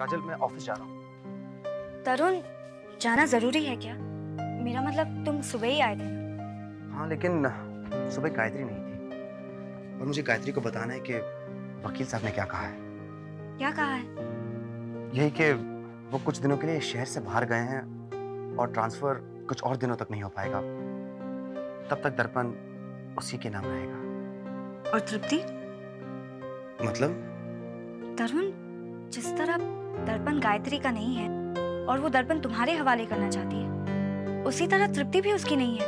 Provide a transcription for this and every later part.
काजल मैं ऑफिस जा रहा हूँ। तरुण, जाना जरूरी है क्या? मेरा मतलब तुम सुबह ही आए थे ना। हाँ लेकिन सुबह गायत्री नहीं थी और मुझे गायत्री को बताना है कि वकील साहब ने क्या कहा है। क्या कहा है? यही कि वो कुछ दिनों के लिए शहर से बाहर गए हैं और ट्रांसफर कुछ और दिनों तक नहीं हो पाएगा। तब तक दर्पण उसी के नाम रहेगा। और तृप्ति? मतलब? तरुण, जिस तरह दर्पण गायत्री का नहीं है और वो दर्पण तुम्हारे हवाले करना चाहती है, उसी तरह तृप्ति भी उसकी नहीं है।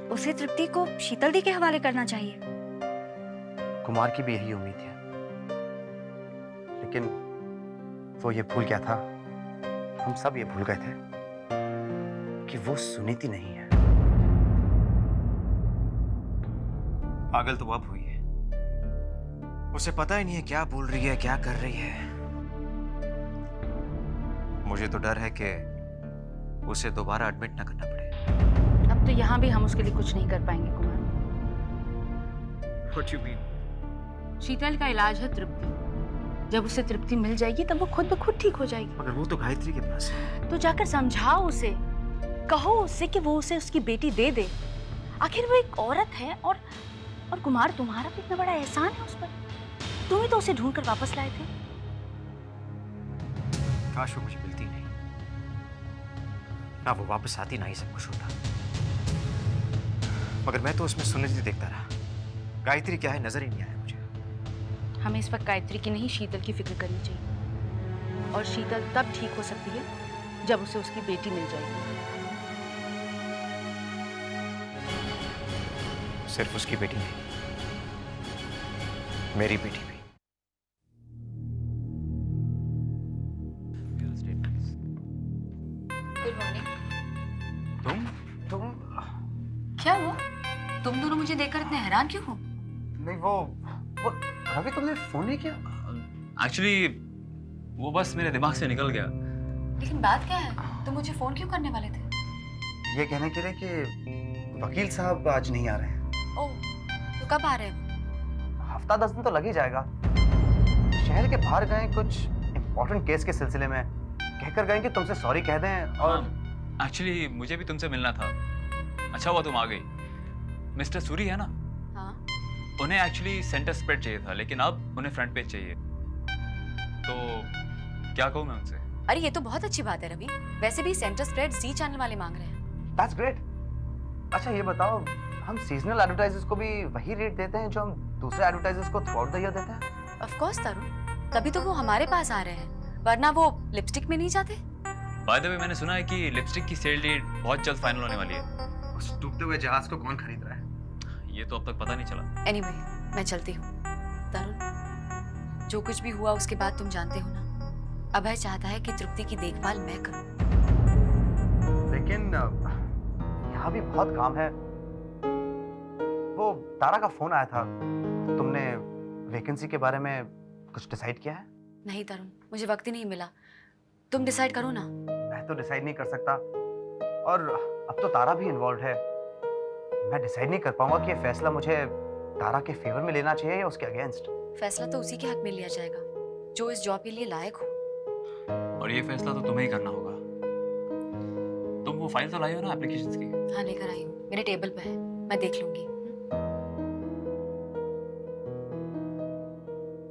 उसे तृप्ति को शीतल दी के हवाले करना चाहिए। कुमार की भी यही उम्मीद है, लेकिन वो ये भूल गया था, हम सब ये भूल गए थे कि वो सुनीति नहीं है। पागल तो अब हुई है। उसे पता ही नहीं है क्या बोल रही है, क्या कर रही है। मुझे तो डर है कि उसे दोबारा एडमिट ना करना पड़े। अब तो यहाँ भी हम उसके लिए कुछ नहीं कर पाएंगे कुमार। What you mean? शीतल का इलाज है तृप्ति। जब उसे तृप्ति मिल जाएगी तब वो खुद ब खुद ठीक हो जाएगी। मगर वो तो गायत्री के पास है। तो जाकर समझाओ उसे, कहो उससे कि वो उसे उसकी बेटी दे दे। आखिर वो एक औरत है और कुमार, तुम्हारा भी इतना बड़ा एहसान है उस पर। तुम ही तो उसे ढूंढ कर वापस लाए थे। काश वो मुझे मिलती नहीं, ना वो वापस आती, ना ही सब कुछ होता। मगर मैं तो उसमें सुनीति देखता रहा। गायत्री क्या है नजर ही नहीं आया मुझे। हमें इस वक्त गायत्री की नहीं, शीतल की फिक्र करनी चाहिए। और शीतल तब ठीक हो सकती है जब उसे उसकी बेटी मिल जाएगी। सिर्फ उसकी बेटी नहीं, मेरी बेटी भी। Good morning. तुम क्या हुआ? तुम दोनों मुझे देखकर इतने हैरान क्यों हो? नहीं, वो रवि, तुमने फोन नहीं किया? एक्चुअली वो बस मेरे दिमाग से निकल गया। लेकिन बात क्या है? तुम मुझे फोन क्यों करने वाले थे? ये कहने के लिए कि वकील साहब आज नहीं आ रहे हैं। ओह, तो कब आ रहे हो? हफ्ता 10 दिन तो लग ही जाएगा। शहर के बाहर गए कुछ इम्पोर्टेंट केस के सिलसिले में, कहकर गए कि तुमसे सॉरी कह दें। और एक्चुअली मुझे भी तुमसे मिलना था। अच्छा हुआ तुम आ गई। मिस्टर सूरी है ना, हाँ। उन्हें एक्चुअली सेंटर स्प्रेड चाहिए था, लेकिन अब उन्हें फ्रंट पेज चाहिए। तो क्या कहूँ मैं उनसे? अरे ये तो बहुत अच्छी बात है रवि। वैसे भी सेंटर स्प्रेड जी चैनल वाले मांग रहे हैं। That's great. अच्छा ये बताओ, हम सीजनल एडवर्टाइजर्स को भी वही रेट देते हैं जो हम दूसरे एडवर्टाइजर्स को थ्रू आउट द ईयर देते हैं? ऑफ कोर्स तरुण, तभी तो वो हमारे पास आ रहे हैं, वरना वो लिपस्टिक में नहीं जाते। बाय द वे, मैंने सुना है कि लिपस्टिक की सेल डेट बहुत जल्द फाइनल होने वाली है। उस डूबते हुए जहाज को कौन खरीद रहा है? ये तो अब तक पता नहीं चला। एनीवे, मैं चलती हूँ। तरुण, जो कुछ भी हुआ उसके बाद तुम जानते हो ना, अभय चाहता है कि तृप्ति की देखभाल मैं करूँ। लेकिन यहाँ भी बहुत काम है। वो तारा का फोन आया था, तुमने वैकेंसी के बारे में कुछ डिसाइड किया है? नहीं तरुण, मुझे वक्त ही नहीं मिला। तुम डिसाइड करो ना। मैं तो डिसाइड नहीं कर सकता, और अब तो तारा भी इन्वॉल्व है। मैं डिसाइड नहीं कर पाऊंगा कि ये फैसला मुझे तारा के फेवर में लेना चाहिए या उसके अगेंस्ट। फैसला तो उसी के हक में लिया जाएगा जो इस जॉब के लिए लायक हो। और ये फैसला तो तुम्हें ही करना होगा। तुम वो फाइल तो लाई हो ना एप्लीकेशंस की? हाँ, लेकर आई हूँ, मेरे टेबल पे है, मैं देख लूंगी।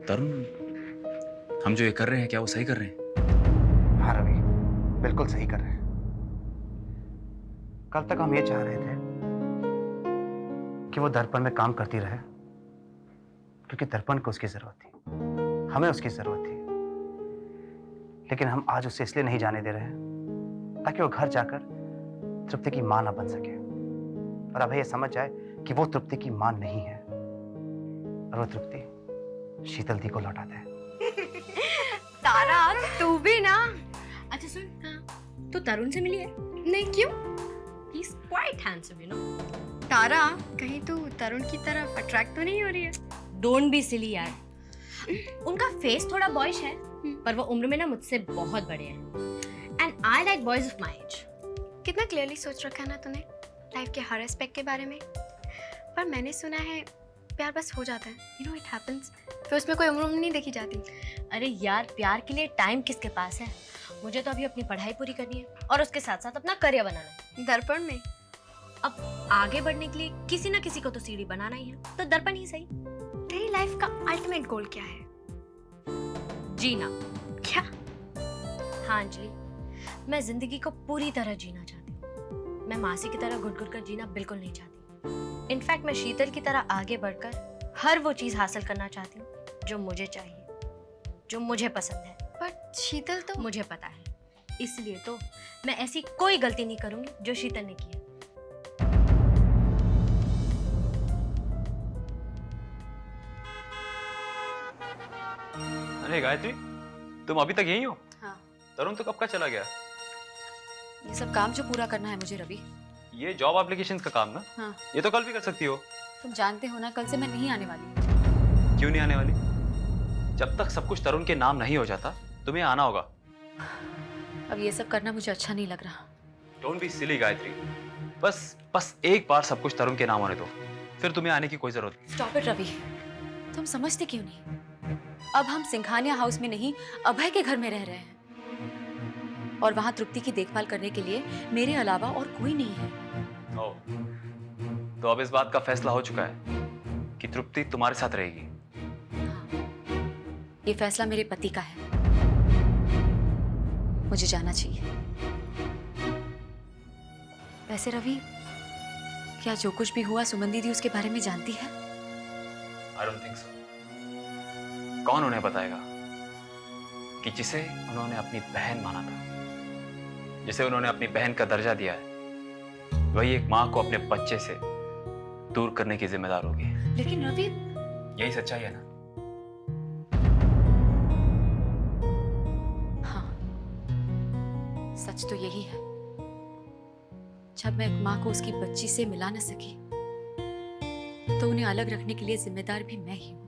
तरुण, हम जो ये कर रहे हैं क्या वो सही कर रहे हैं? हाँ रवि, बिल्कुल सही कर रहे हैं। कल तक हम ये चाह रहे थे कि वो दर्पण में काम करती रहे, क्योंकि दर्पण को उसकी जरूरत थी, हमें उसकी जरूरत थी। लेकिन हम आज उसे इसलिए नहीं जाने दे रहे हैं ताकि वो घर जाकर तृप्ति की मां ना बन सके, और अब ये समझ जाए कि वो तृप्ति की मां नहीं है, और वो तृप्ति शीतल दी को लौटा दे। तारा, तू भी ना। अच्छा सुन, तो तरुण से मिली है? नहीं, क्यों? He's quite handsome, you know. तारा, कहीं तू तरुण की तरफ अट्रैक्ट तो नहीं हो रही है? डोंट बी सिली यार। उनका फेस थोड़ा बॉयश है, पर वो उम्र में ना मुझसे बहुत बड़े हैं। And I like boys of my age. कितना क्लियरली सोच रखा है ना तूने लाइफ के हर एस्पेक्ट के बारे में। पर मैंने सुना है प्यार बस हो जाता है, यू नो इट हैपेंस। फिर उसमें कोई उम्र नहीं देखी जाती। अरे यार, प्यार के लिए टाइम किसके पास है? मुझे तो अभी अपनी पढ़ाई पूरी करनी है और उसके साथ साथ अपना करियर बनाना है। दर्पण में अब आगे बढ़ने के लिए किसी ना किसी को तो सीढ़ी बनाना ही है, तो दर्पण ही सही। तेरी लाइफ का अल्टीमेट गोल क्या है? जीना। क्या? हाँ अंजलि, मैं जिंदगी को पूरी तरह जीना चाहती हूँ। मैं मासी की तरह घुट घुट कर जीना बिल्कुल नहीं चाहती। इनफैक्ट मैं शीतल की तरह आगे बढ़कर हर वो चीज हासिल करना चाहती हूँ जो मुझे चाहिए, जो मुझे पसंद है। बट शीतल तो मुझे पता है, इसलिए तो मैं ऐसी कोई गलती नहीं करूंगी जो शीतल ने की है। अरे गायत्री, तुम अभी तक यही हो? हाँ। तरुण तो कब का चला गया? ये सब काम जो पूरा करना है मुझे रवि। ये जॉब एप्लीकेशंस का काम ना? हाँ। ये तो कल भी कर सकती हो। तुम जानते हो ना, कल से मैं नहीं आने वाली। क्यों नहीं आने वाली? जब तक सब कुछ तरुण के नाम नहीं हो जाता तुम्हें आना होगा। अब ये सब करना मुझे अच्छा नहीं लग रहा। डोंट बी सिली गायत्री, बस एक बार सब कुछ तरुण के नाम होने दो, फिर तुम्हें आने की कोई जरूरत नहीं। स्टॉप इट रवि, तुम समझते क्यों नहीं? अब हम सिंघानिया हाउस में नहीं, अभय के घर में रह रहे हैं, और वहां तृप्ति की देखभाल करने के लिए मेरे अलावा और कोई नहीं है। ओह, तो अब इस बात का फैसला हो चुका है कि तृप्ति तुम्हारे साथ रहेगी। ये फैसला मेरे पति का है, मुझे जाना चाहिए। वैसे रवि, क्या जो कुछ भी हुआ सुमन दीदी उसके बारे में जानती है? I don't think so. कौन उन्हें बताएगा कि जिसे उन्होंने अपनी बहन माना था, जिसे उन्होंने अपनी बहन का दर्जा दिया है, वही एक माँ को अपने बच्चे से दूर करने की जिम्मेदार होगी। लेकिन रवि, यही सच्चाई है ना? हाँ, सच तो यही है। जब मैं एक माँ को उसकी बच्ची से मिला न सकी, तो उन्हें अलग रखने के लिए जिम्मेदार भी मैं ही हूँ।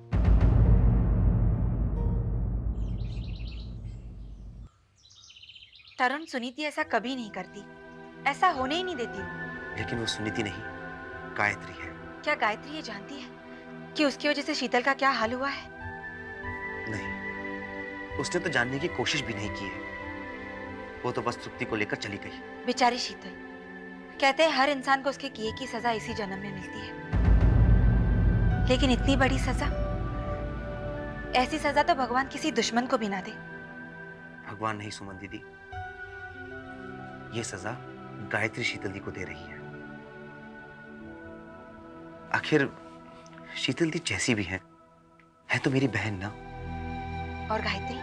तरुण, सुनीति ऐसा कभी नहीं करती, ऐसा होने ही नहीं देती। लेकिन वो सुनीति नहीं, गायत्री है। क्या गायत्री ये जानती है कि उसकी वजह से शीतल का क्या हाल हुआ है? नहीं, उसने तो जानने की कोशिश भी नहीं की है। वो तो बस तृप्ति को लेकर चली गई। बेचारी शीतल। कहते हैं हर इंसान को उसके किए की सजा इसी जन्म में मिलती है, लेकिन इतनी बड़ी सजा, ऐसी सजा तो भगवान किसी दुश्मन को भी ना दे। भगवान नहीं सुमन दीदी, ये सजा गायत्री शीतल दी को दे रही है। आखिर शीतल दी जैसी भी है तो मेरी बहन ना। और गायत्री,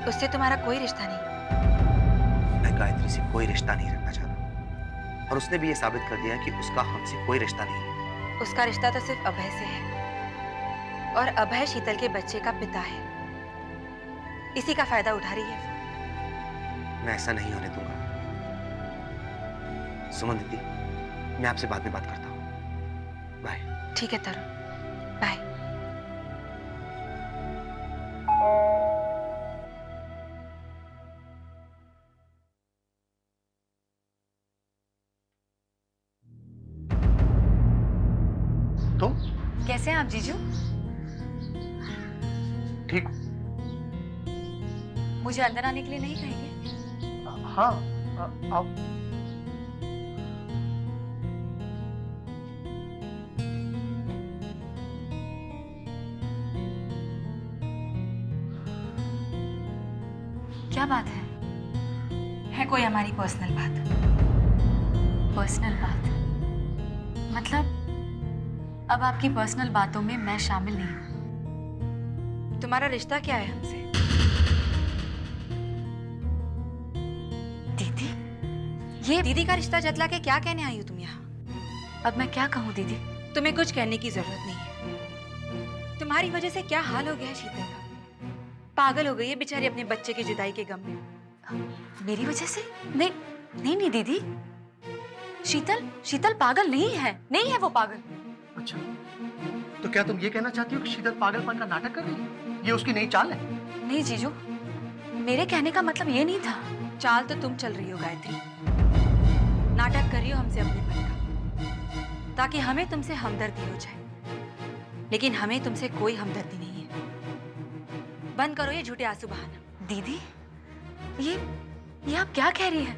उससे तुम्हारा कोई रिश्ता नहीं। मैं गायत्री से कोई रिश्ता नहीं रखना चाहता, और उसने भी ये साबित कर दिया कि उसका हमसे कोई रिश्ता नहीं है। उसका रिश्ता तो सिर्फ अभय से है, और अभय शीतल के बच्चे का पिता है। इसी का फायदा उठा रही है। मैं ऐसा नहीं होने दूंगा। सुमन दीदी, मैं आपसे बाद में बात करता हूँ। बाय। ठीक है तरुण, बाय। तो कैसे हैं आप जीजू? ठीक। मुझे अंदर आने के लिए नहीं कहेंगे? हाँ, आओ। क्या बात है? है कोई हमारी पर्सनल बात? पर्सनल बात? मतलब अब आपकी पर्सनल बातों में मैं शामिल नहीं हूँ। तुम्हारा रिश्ता क्या है हमसे? दीदी, ये दीदी का रिश्ता जतला के क्या कहने आई हो तुम यहाँ? अब मैं क्या कहूँ दीदी? तुम्हें कुछ कहने की जरूरत नहीं है। तुम्हारी वजह से क्या हाल हो गया है शीतल का। पागल हो गई है बेचारी अपने बच्चे की जुदाई के गम में। मेरी वजह से? नहीं नहीं नहीं दीदी, शीतल पागल नहीं है वो पागल। अच्छा, तो क्या तुम ये कहना चाहती हो कि शीतल पागलपन का नाटक कर रही है? ये उसकी नई चाल है? नहीं जीजू, मेरे कहने का मतलब ये नहीं था। चाल तो तुम चल रही हो गायत्री, नाटक कर रही हो हमसे अपने मन का, ताकि हमें तुमसे हमदर्दी हो जाए। लेकिन हमें तुमसे कोई हमदर्दी नहीं है। बंद करो ये झूठे आंसू बहाना। दीदी, ये आप क्या कह रही हैं?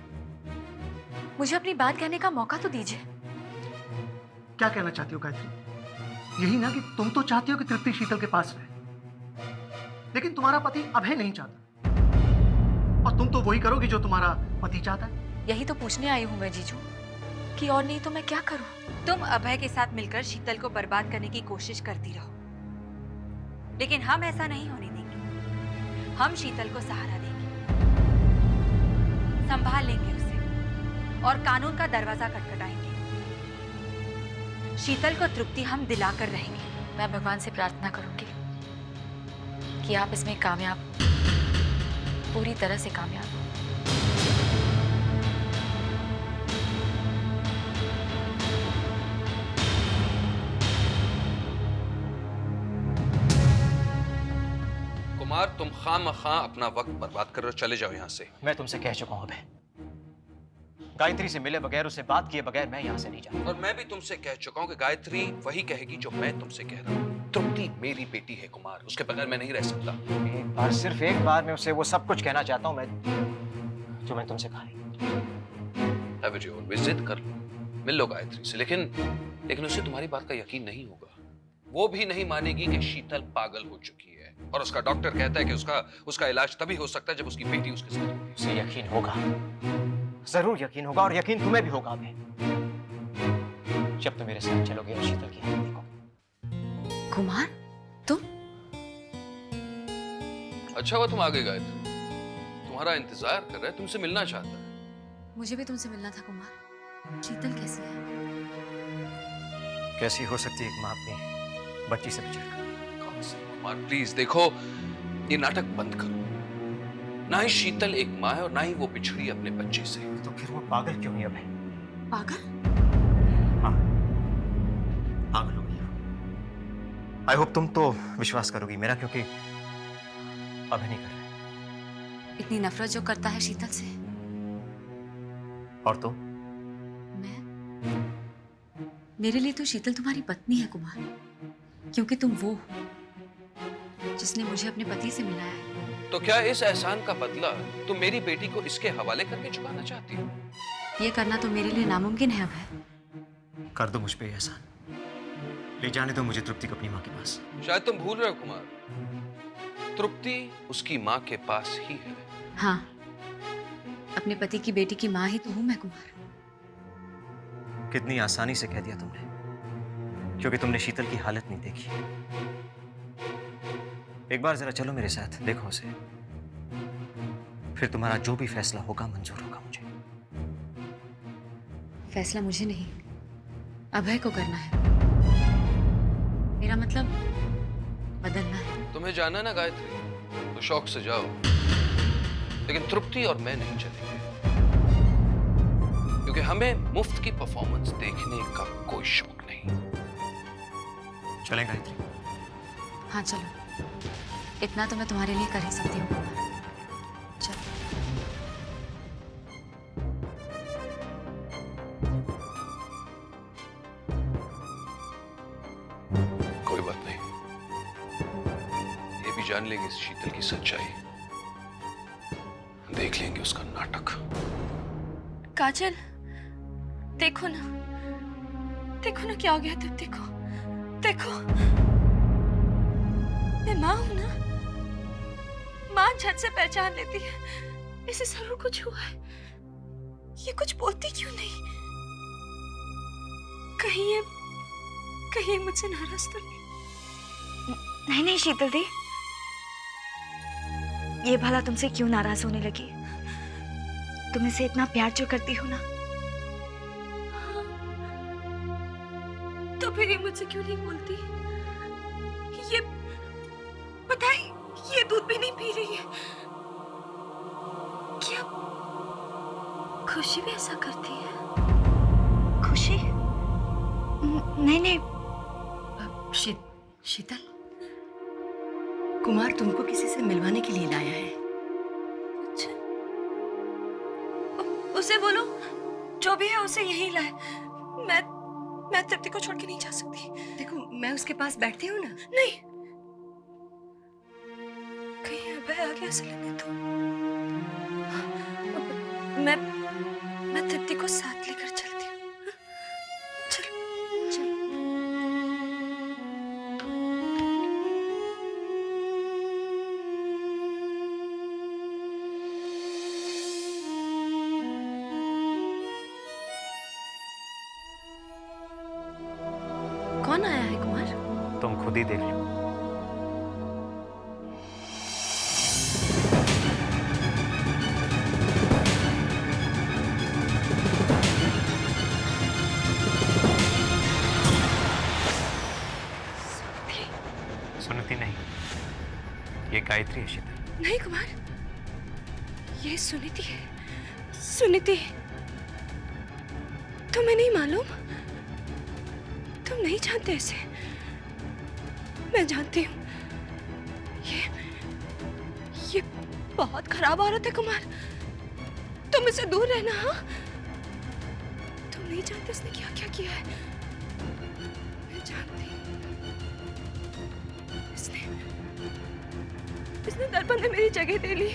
मुझे अपनी बात कहने का मौका तो दीजिए। क्या कहना चाहती हो गायत्री? यही ना कि तुम तो चाहती हो कि तृप्ति शीतल के पास रहे, लेकिन तुम्हारा पति अभय नहीं चाहता, और तुम तो वही करोगी जो तुम्हारा पति चाहता है। यही तो पूछने आई हूँ मैं जीजू, कि और नहीं तो मैं क्या करूँ? तुम अभय के साथ मिलकर शीतल को बर्बाद करने की कोशिश करती रहो, लेकिन हम ऐसा नहीं होने देंगे। हम शीतल को सहारा देंगे, संभाल लेंगे उसे और कानून का दरवाजा खटखटाएंगे। शीतल को तृप्ति हम दिलाकर रहेंगे। मैं भगवान से प्रार्थना करूंगी कि आप इसमें कामयाब, पूरी तरह से कामयाब हो। कुमार, तुम खामखा अपना वक्त बर्बाद कर रहे हो, चले जाओ यहाँ से। मैं तुमसे कह चुका हूं अभय, गायत्री से मिले बगैर, उससे बात किए बगैर मैं यहाँ से नहीं जाऊंगा। और मैं भी तुमसे कह चुका हूँ कि गायत्री वही कहेगी जो मैं तुमसे कह रहा हूँ। तृप्ति मेरी बेटी है कुमार, उसके बगैर मैं नहीं रह सकता। एक बार, सिर्फ एक बार मैं उसे वो सब कुछ कहना चाहता हूँ जो मैं तुमसे कहा नहीं। और जिद कर लो, मिल लो गायत्री से, लेकिन उसे तुम्हारी बात का यकीन नहीं होगा। वो भी नहीं मानेगी कि शीतल पागल हो चुकी है, और उसका डॉक्टर कहता है कि उसका इलाज तभी हो सकता है जब उसकी बेटी उसके साथ होगी। उसे यकीन होगा, जरूर यकीन होगा, और यकीन तुम्हें भी होगा अभय, जब तुम मेरे साथ चलोगे और शीतल की हालत देखोगे। कुमार, तुम? अच्छा हुआ तुम आ गए गायत्री, तुम्हारा इंतजार कर रहा है, तुमसे मिलना चाहता है। मुझे भी तुमसे मिलना था कुमार। शीतल कैसी है? कैसी हो सकती है एक माँ अपनी बच्ची से बिछड़कर? कुमार प्लीज देखो, ये नाटक बंद करो। ना ही शीतल एक माँ है और ना ही वो बिछड़ी अपने बच्चे से। तो फिर वो पागल क्यों नहीं अभय? पागल? हाँ, पागल हो गई हो। आई होप तुम तो विश्वास करोगी मेरा, क्योंकि अभय नहीं कर रहा। इतनी नफरत जो करता है शीतल से। और तो मैं? मेरे लिए तो शीतल तुम्हारी पत्नी है कुमार, क्योंकि तुम वो हो जिसने मुझे अपने पति से मिलाया है। तो क्या इस एहसान का बदला तुम मेरी बेटी को इसके हवाले करके चुकाना चाहती हो? ये करना तो मेरे लिए नामुमकिन है अभय। कर दो मुझ पे एहसान, ले जाने दो मुझे तृप्ति को अपनी माँ के पास। शायद तुम भूल रहे हो कुमार, तृप्ति उसकी माँ के पास ही है। हाँ, अपने पति की बेटी की माँ ही तो हूं मैं कुमार। कितनी आसानी से कह दिया तुमने, क्योंकि तुमने शीतल की हालत नहीं देखी। एक बार जरा चलो मेरे साथ, देखो उसे, फिर तुम्हारा जो भी फैसला होगा मंजूर होगा मुझे। फैसला मुझे नहीं, अभय को करना है। मेरा मतलब बदलना है। तुम्हें जाना ना गायत्री, तो शौक से जाओ, लेकिन तृप्ति और मैं नहीं चलेंगे, क्योंकि हमें मुफ्त की परफॉर्मेंस देखने का कोई शौक नहीं। चलें गायत्री? हाँ चलो, इतना तो मैं तुम्हारे लिए कर ही सकती हूँ कुमार। चलो। कोई बात नहीं, ये भी जान लेंगे शीतल की सच्चाई, देख लेंगे उसका नाटक। काजल, देखो ना क्या हो गया तृप्ति को। देखो, मैं माँ हूं ना, माँ झट से पहचान लेती है। इसे जरूर कुछ हुआ है, ये कुछ बोलती क्यों नहीं? कहीं ये मुझसे नाराज तो नहीं? नहीं शीतल दी, ये भला तुमसे क्यों नाराज होने लगी? तुम इसे इतना प्यार जो करती हो ना। तो फिर ये मुझसे क्यों नहीं बोलती? ये बताए, ये दूध भी नहीं पी रही है। क्या खुशी भी ऐसा करती है? खुशी? नहीं। शीतल, कुमार तुमको किसी से मिलवाने के लिए लाया है। अच्छा, उसे बोलो जो भी है उसे यहीं लाए। मैं तृप्ति को छोड़ के नहीं जा सकती। देखो मैं उसके पास बैठती हूँ ना। नहीं, कहीं अभय आ गया ऐसा लगे तो मैं तृप्ति को साथ लेकर चलती हूँ। चल चल। कौन आया है कुमार? तुम खुद ही देख लो। सुनती नहीं, ये गायत्री है शीतल। नहीं कुमार, ये सुनीति है। सुनीति, तुम्हें नहीं मालूम? तुम नहीं जानते इसे। मैं जानती हूँ। ये बहुत खराब औरत है कुमार। तुम इससे दूर रहना। हाँ, तुम नहीं जानते इसने क्या क्या किया है। मैं जानती हूँ। इसने दर्पण में मेरी जगह ले ली।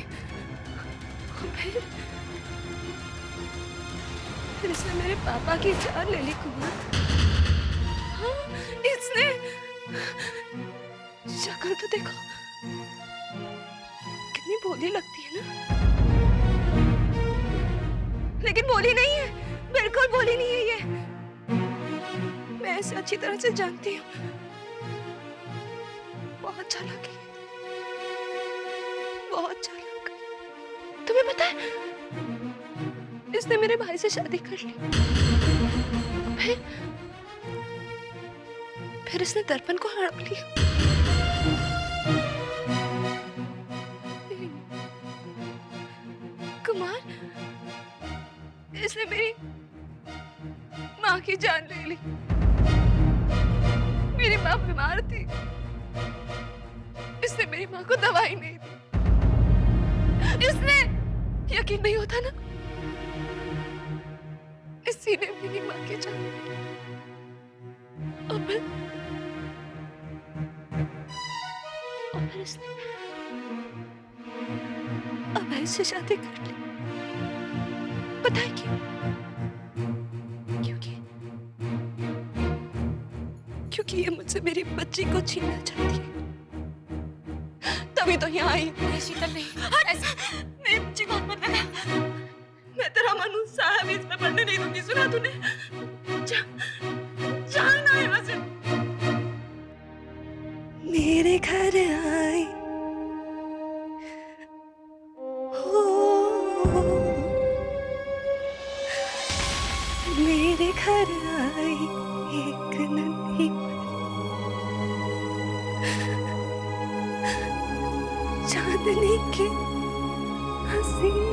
फिर इसने मेरे पापा की जान ले ली कुमार। हाँ, इसने शक्ल तो देखो, कितनी भोली लगती है ना। लेकिन भोली नहीं है, बिल्कुल भोली नहीं है ये। मैं इसे अच्छी तरह से जानती हूँ। बहुत चालाक है, बहुत चालाक। तुम्हें पता है, इसने मेरे भाई से शादी कर ली। फिर इसने दर्पण को हड़प लिया। कुमार, इसने मेरी माँ की जान ले ली। मेरी माँ बीमार थी, इसने मेरी माँ को दवाई नहीं दी। इसने, यकीन नहीं होता ना, इसी ने मेरी माँ की जान ली। और फिर इसने अभय से शादी कर ली। पता है क्यों? क्योंकि ये मुझसे मेरी बच्ची को छीनना चाहती है। तभी तो यहाँ आई। शीतल नहीं, मेरी बच्ची को मत लगा। मैं तेरा मनु साहब इसमें पढ़ने नहीं दूंगी। सुना तूने? जाना है यहाँ से। मेरे घर आई हो, मेरे घर आई एक नन्ही चांदनी के हसीन